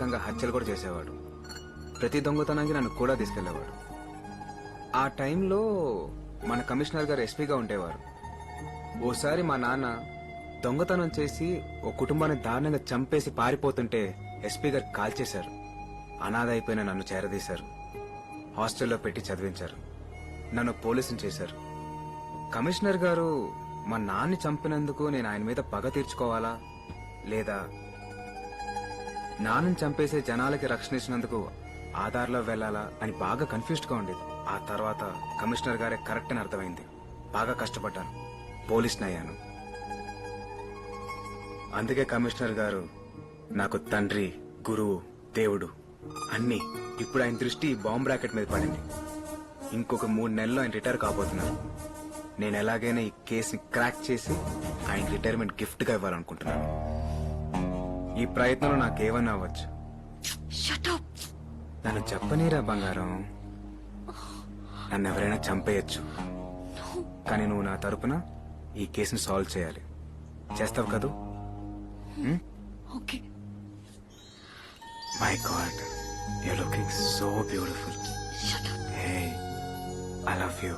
ఏకంగా హత్యలు కూడా చేసేవాడు. ప్రతి దొంగతనానికి నన్ను కూడా తీసుకెళ్లేవాడు. ఆ టైంలో మన కమిషనర్ గారు ఎస్పీగా ఉండేవారు. ఓసారి మా నాన్న దొంగతనం చేసి ఓ కుటుంబాన్ని దారుణంగా చంపేసి పారిపోతుంటే ఎస్పీ గారు కాల్చేశారు. అనాథ అయిపోయిన నన్ను చేరదీశారు. హాస్టల్లో పెట్టి చదివించారు. నన్ను పోలీసుని చేశారు. కమిషనర్ గారు మా నాన్ని చంపినందుకు నేను ఆయన మీద పగ తీర్చుకోవాలా, లేదా నాన్నని చంపేసే జనాలకి రక్షణ ఇచ్చినందుకు ఆధార్లో వెళ్లాలా అని బాగా కన్ఫ్యూజ్డ్ గా ఉండేది. ఆ తర్వాత కమిషనర్ గారే కరెక్ట్ అని అర్థమైంది. బాగా కష్టపడ్డాను, పోలీస్ని అయ్యాను. అందుకే కమిషనర్ గారు నాకు తండ్రి, గురువు, దేవుడు అన్నీ. ఇప్పుడు ఆయన దృష్టి బాంబ్ రాకెట్ మీద పడింది. ఇంకొక 3 నెలల్లో ఆయన రిటైర్ కాబోతున్నారు. నేను ఎలాగైనా ఈ కేసుని క్రాక్ చేసి ఆయన రిటైర్మెంట్ గిఫ్ట్ గా ఇవ్వాలనుకుంటున్నాను. ఈ ప్రయత్నంలో నాకేమన్నా అవ్వచ్చు. నన్ను చెప్పనీరా బంగారం. నన్ను ఎవరైనా చంపేయచ్చు, కానీ నువ్వు నా తరపున ఈ కేసుని సాల్వ్ చేయాలి. చేస్తావు కదూ? Okay. My God, you looking so beautiful. Hey, I love you.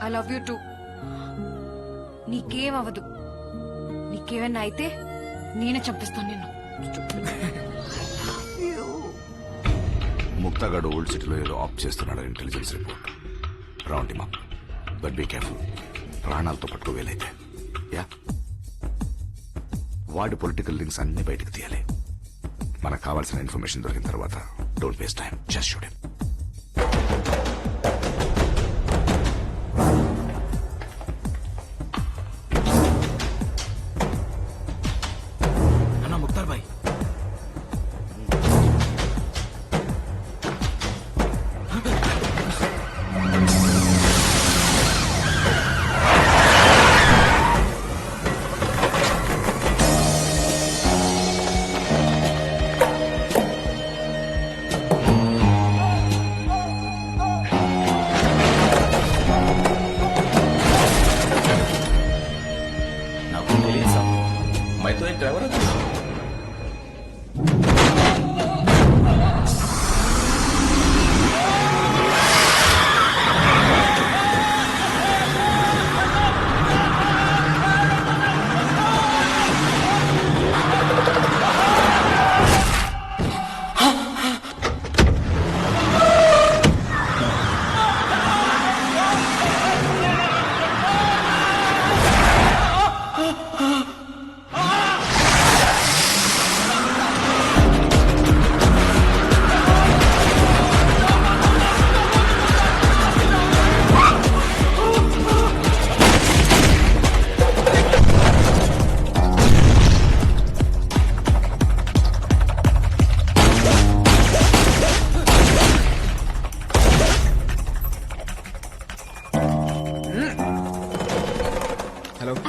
I love you two. నీకేం అవ్వదు. నీకేమన్నా అయితే నేనే చంపిస్తాను నిన్ను. ముక్తాగాడు ఓల్డ్ సిటీలో ఏదో ఆప్ చేస్తున్నాడు intelligence report. Round him up, but be careful. ప్రాణాలతో పట్టుకో వేలైతే. యా, వాడి పొలిటికల్ లింక్స్ అన్ని బయటకు తీయాలి. మనకు కావాల్సిన ఇన్ఫర్మేషన్ దొరికిన తర్వాత don't waste time, just shoot him. అన్నా ముక్తార్ భాయ్,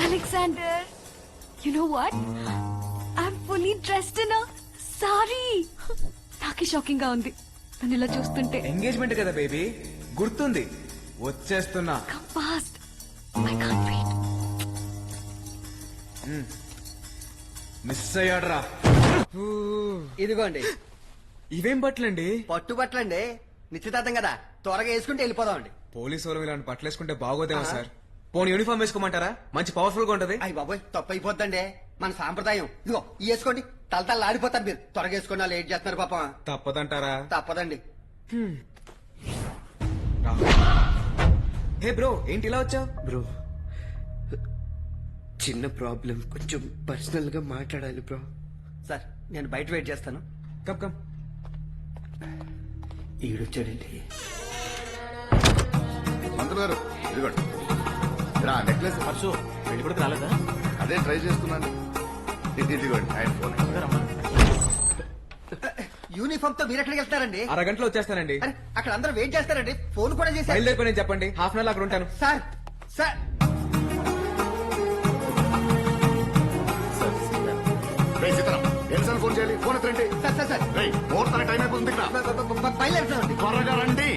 Alexander, you know what? I'm fully dressed in a saree. నాకే షాకింగ్ గా ఉంది నన్ను ఇలా చూస్తుంటే. ఎంగేజ్మెంట్ కదా బేబీ, గుర్తుంది. వచ్చేస్తున్నా. Come fast. I can't wait. Miss అయ్యాడ్రా. ఇదిగోండి, ఇవేం బట్టలండి? పట్టుబట్టలండి. నిశ్చితార్థం కదా, త్వరగా వేసుకుంటే వెళ్ళిపోదామండి. పోలీసు వాళ్ళు ఇలాంటి బట్టలు వేసుకుంటే బాగోదేమో సార్. పోనీ యూనిఫామ్ వేసుకోమంటారా? మంచి పవర్ఫుల్ గా ఉంటది. అయ్యి బాబోయ్, తప్పు అయిపోద్దండి. మన సాంప్రదాయం. ఇదిగో ఈ వేసుకోండి, తలతల ఆడిపోతారు మీరు. త్వరగా వేసుకున్నా లేట్ చేస్తున్నారు పాపం. తప్పదంటారా? తప్పదండి. హే బ్రో, ఏంటి ఇలా వచ్చావు? బ్రో, చిన్న ప్రాబ్లం, కొంచెం పర్సనల్ గా మాట్లాడాలి బ్రో. సార్, నేను బయట వెయిట్ చేస్తాను. Come come. ఈడొచ్చాడండి. మంత్రులు గారు, ఇదిగోండి. నెక్లెస్ పర్సు పెళ్లి కొడుకు రాలేదా? అదే ట్రై చేస్తున్నాను. ఇదిగోండి ఆయన ఫోన్. యూనిఫామ్ తో మీరు ఎక్కడికి వెళ్తారండి? అరగంటలో వచ్చేస్తానండి. అరే, అక్కడ అందరూ వెయిట్ చేస్తారండి. ఫోన్ కూడా చేశారు. బయలుదేరిపోయి చెప్పండి, హాఫ్ అన్ అవర్ అక్కడ ఉంటాను. సార్, సార్, ఎన్నిసార్లు ఫోన్ చేయాలి? ఫోన్ ఎత్తండి. సార్, సార్, సార్, ముహూర్తానికి టైం అయిపోతుంది. బయలుదేరుతామండి. త్వరగా రండి.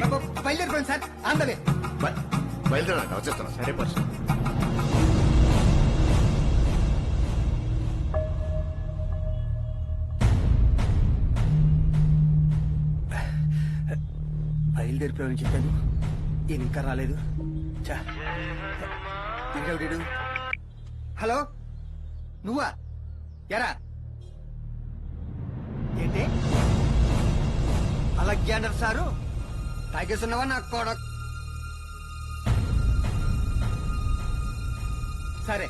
బయలుదేరిపోయింది సార్. అందవే బయలుదేరండి, వచ్చేస్తాను. సరే పర్సు. బయలుదేరిపోయామని చెప్పాను ఈయన ఇంకా రాలేదు. చా వీడు. హలో నువ్వా ఎరా ఏంటి అలెగ్జాండర్ సారు తాగేస్తున్నావా నాకు కూడా? సరే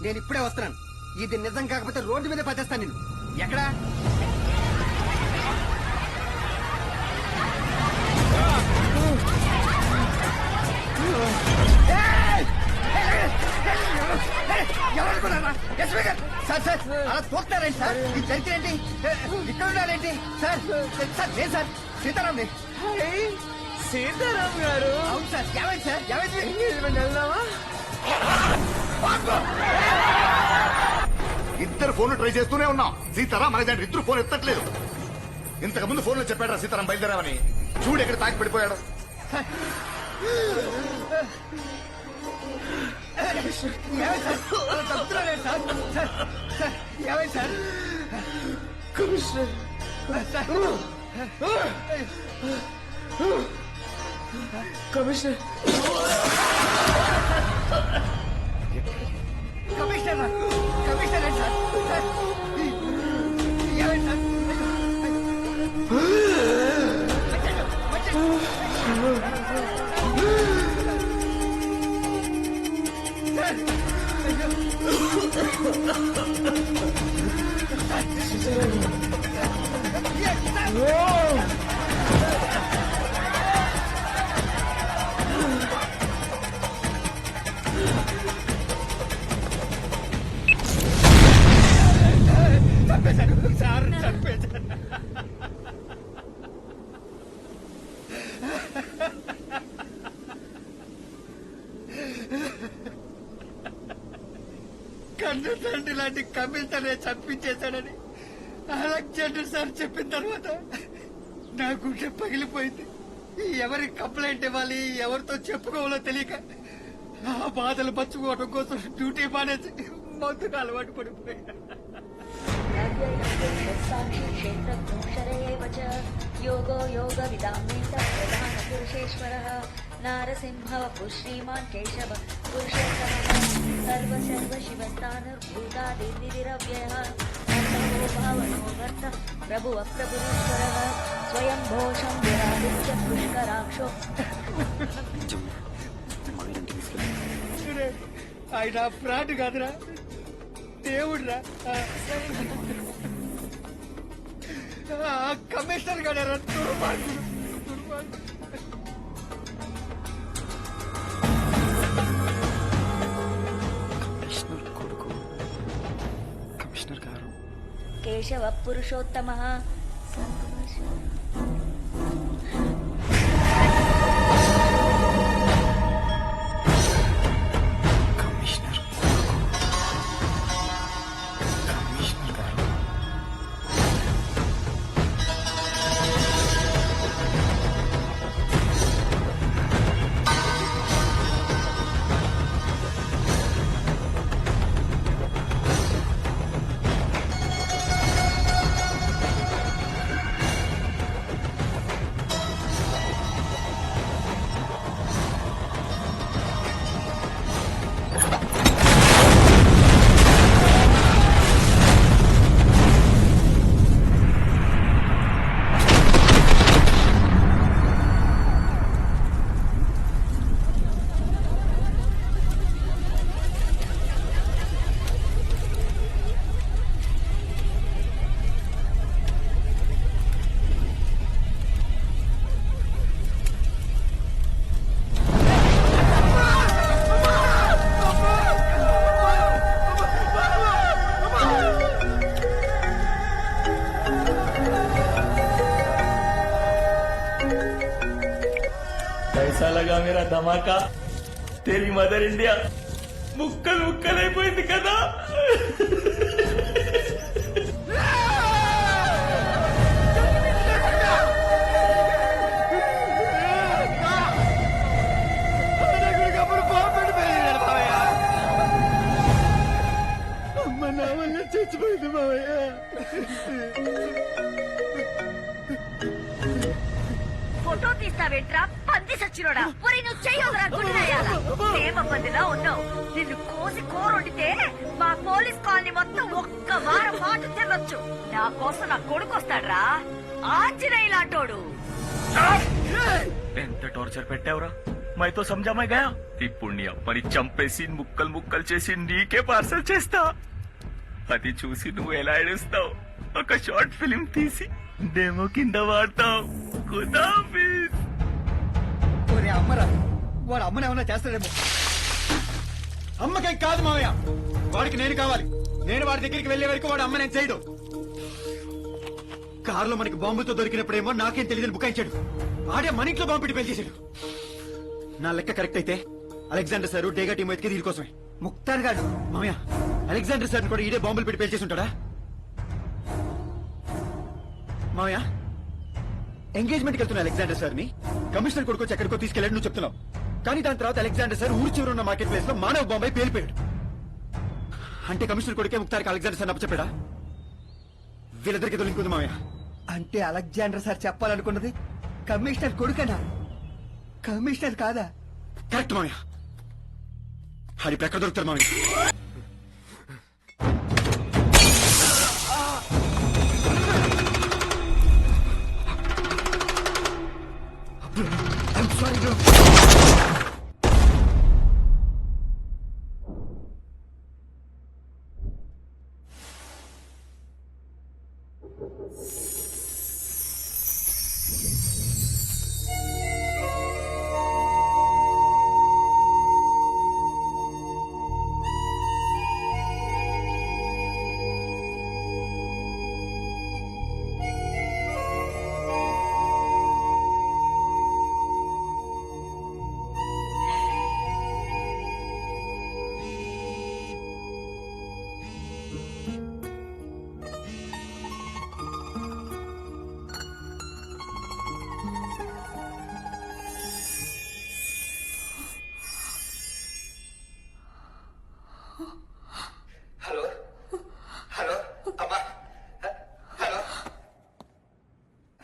నేను ఇప్పుడే వస్తున్నాను. ఇది నిజం కాకపోతే రోడ్డు మీద పట్టేస్తాను నేను. ఎక్కడా సార్ సార్ అలా చూస్తారేంటి సార్? ఈ చరిత్రేంటి? ఇక్కడ ఉన్నారేంటి సార్? సార్ లేదు సార్, సీతారాం సీతారాం గారు అవును సార్. ఏమైంది సార్? ఏమైంది? వెళ్దామా? ఇద్దరు ఫోన్లు ట్రై చేస్తూనే ఉన్నాం. సీతారాం మన ఇద్దరు ఫోన్ ఎత్తట్లేదు. ఇంతకు ముందు ఫోన్లో చెప్పాడు సీతారాం బయలుదేరామని. చూడు ఎక్కడ తాకి పడిపోయాడు. ఏమైంది సార్? అలా తప్పుతున్నారేంటి సార్? సార్ సార్ ఏమైంది sir? Commissioner commissioner commissioner commissioner ఏంటి సార్? సార్ ఏమైంది సార్? సార్ చంపేశారు. కన్ను తండ్రి లాంటి కమిషనరే చంపించేశాడని అలెగ్జాండర్ సార్ చెప్పిన తర్వాత నా గుండె పగిలిపోయింది. ఎవరి కంప్లైంట్ ఇవ్వాలి, ఎవరితో చెప్పుకోవాలో తెలియక ఆ బాధలు పంచుకోవడం కోసం డ్యూటీ మానేసి మందుకు అలవాటు పడిపోయా. योगो योग विदामेत प्रधान पुरुषेश्वरः नारसिंह श्रीमान् केशव पुरुषोत्तमः सर्व सर्व शिवस्तानुर्भूतादिव्यः भावनो वर्त प्रभु अप्रभुरेश्वरः स्वयं भोषं विरादित्य पुष्कराक्षो. ఆయన ఫ్రాడ్ కాదురా, దేవుడురా. కమిషనర్ గారు దుర్మార్గుడు. కమిషనర్ కొడుకు కమిషనర్ గారు. केशव पुरुषोत्तमः కమిషనర్ కమిషనర్ గారు. कैसा लगा मेरा धमाका? तेरी मदर इंडिया मुक्कल मुक्कल అయిపోయింది కదా. అమ్మ నా వల్ల చచ్చిపోయింది మావయ్య. फोटो తీస్తా చూస్తున్నావేంట్రా పంది సచ్చినోడా ఒరి నువ్వు చెయ్యొదరా గుడ్డేయాల సేమ పందిలా ఉన్నావు నిన్ను కోసి కూరొండితే మా పోలీస్ కాలనీ మొత్తం ఒక్క వారం మాట తినొచ్చు నా కోసం నా కొడుకు వస్తాడ్రా ఆంజనేయ లాంటోడు ఎంత టార్చర్ పెట్టావురా మైతో సమజామై గయా ఇప్పుడు నీ అప్పని చంపేసి ముక్కలు ముక్కలు చేసి నీకే పార్సల్ చేస్తా అది చూసి నువ్వు ఎలా ఏడుస్తావు ఒక షార్ట్ ఫిలిం తీసి డెమో కింద వాడతావు ఖుదాఫిజ్. ఒరే అమ్మరా వాడు అమ్మని ఏమన్నా చేస్తాడేమో. అమ్మకేం కాదు మామయ్య, వాడికి నేను కావాలి. నేను వాడి దగ్గరికి వెళ్లే వరకు వాడు అమ్మ నేను చేయడు. కారులో మనకి బాంబుతో దొరికినప్పుడేమో నాకేం తెలియదని బుకాయించాడు. ఆడే మన ఇంట్లో బాంబు పెట్టి పెళ్లి చేశాడు. నా లెక్క కరెక్ట్ అయితే అలెగ్జాండర్ సార్ డేగా టీం ఎతికి దీనికోసమే. ముక్తార్ గాడు మామయ్య అలెగ్జాండర్ సార్ కూడా ఈడే బాంబులు పెట్టి పెళ్లి చేసి ఉంటాడా? మామయ్య ఎంగేజ్మెంట్కి వెళ్తున్న అలెగ్జాండర్ సార్ ని కమిషనర్ కొడుకొచ్చి ఎక్కడికో తీసుకెళ్ళాడు నువ్వు చెప్తున్నావు. కానీ దాని తర్వాత అలెగ్జాండర్ సార్ ఊరి చివర ఉన్న మార్కెట్ ప్లేస్ లో మానవ బాంబై పేలిపోయాడు. అంటే కమిషనర్ కొడుకే ముక్తార్కి అలెగ్జాండర్ సార్ అప్పచెప్పాడా? వీళ్ళిద్దరికి దొరికింది మామయ్య. అంటే అలెగ్జాండర్ సార్ చెప్పాలనుకున్నది కమిషనర్ కొడుకనా, కమిషనర్ కాదా? కరెక్ట్ మామయ్య. అది ఇప్పుడు ఎక్కడ దొరుకుతారు మామయ్య? I'm sorry, bro.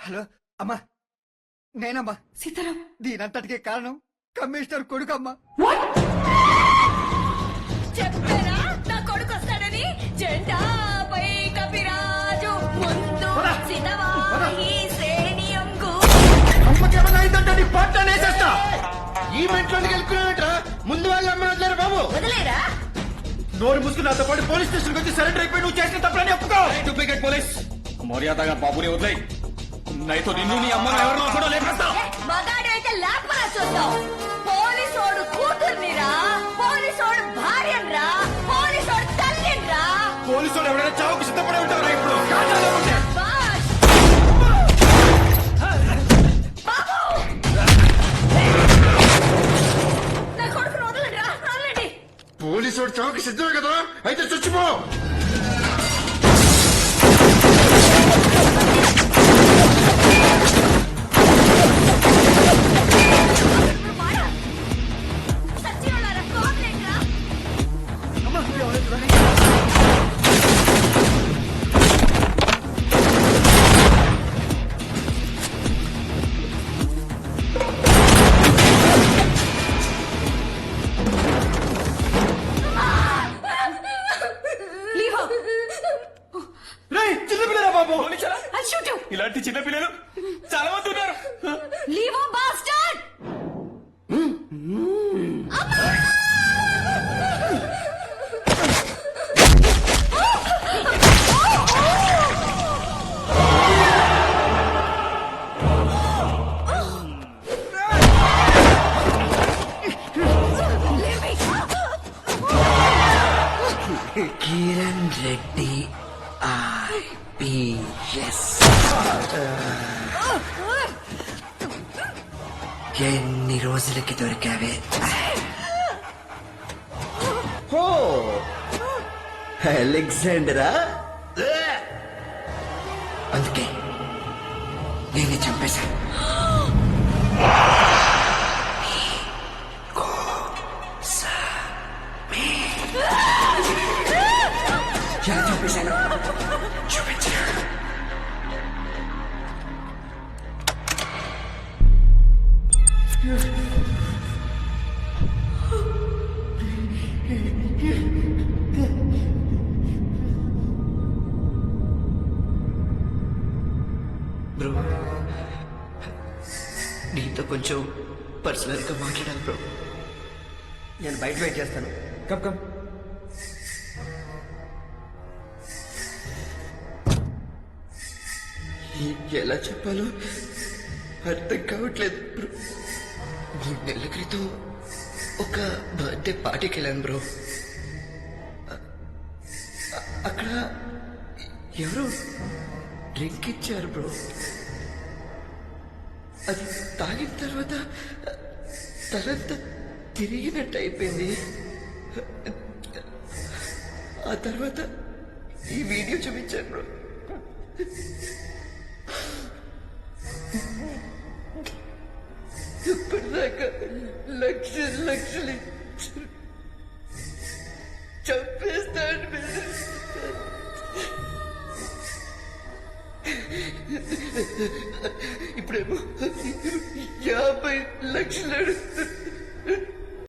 హలో అమ్మా, నేనమ్మా. సీతారాం దీనంతటికే కారణం కమిషనర్ కొడుకమ్మా. చెప్పారా నా కొడుకు వస్తాడని జెండాపై కపిరాజు ముందు సినవాహి శ్రేణియంగు అమ్మకేమన్నా అయిందంటే నీ పాటనే చేస్తా. ఈవెంట్ లోకి వెళ్ళుకున్నావేంట్రా? ముందు వాళ్ళ అమ్మ వదిలేరు బాబు. వదిలేరా నోరు ముసుకు నాతో పాటు పోలీస్ స్టేషన్ వచ్చి సరెండర్ అయిపోయి నువ్వు చేసిన తప్పులని ఒప్పుకో. డూప్లికేట్ పోలీస్ మర్యాదగా బాబుని వదిలేయ్, నైతో నిన్ను నీ అమ్మ ఎవరినో కూడా లేపేస్తా. మగాడు అయితే లేపరా చూద్దాం. పోలీసోడు కూతుర్నిరా, పోలీసోడు భార్యన్రా, పోలీసోడు తల్లిన్రా. పోలీసు వాళ్ళు ఎవరైనా చావుకు సిద్ధపడి ఉంటారా ఇప్పుడు? కాజాలో ఉంటే. బాస్! బాబు! నా కొడుకును వదలండిరా, వదలండి. పోలీసు వాడు చావుకి సిద్ధమే కదా, అయితే చచ్చిపో. వాడా? సచ్చినోళ్ళారా, వదలండిరా. Leave her. రేయ్, చిన్న పిల్లరా బాబు. I'll shoot you. ఇలాంటి చిన్న పిల్లలు చాలా మంది ఉన్నారు. Leave her, bastard. Kiran Reddy IPS. ఎన్ని రోజులకి దొరికావే? ఓ అలెగ్జాండరా? అందుకే నేనే చంపేశాను. ఎలా చంపేశాను చూపించా. బ్రో నీతో కొంచెం పర్సనల్ గా మాట్లాడాలి బ్రో. నేను బయట వెయిట్ చేస్తాను. Come come. ఎలా చెప్పాలో అర్థం కావట్లేదు బ్రో. 3 నెలల క్రితం ఒక బర్త్డే పార్టీకి వెళ్ళాను బ్రో. అక్కడ ఎవరో డ్రింక్ ఇచ్చారు బ్రో. అది తాగిన తర్వాత తనంతా తిరిగినట్టు అయిపోయింది. ఆ తర్వాత ఈ వీడియో చూపించాను బ్రో. ఇప్పటిదాకా లక్షలు చంపేస్తాడు. ఇప్పుడేమో 50 లక్షలు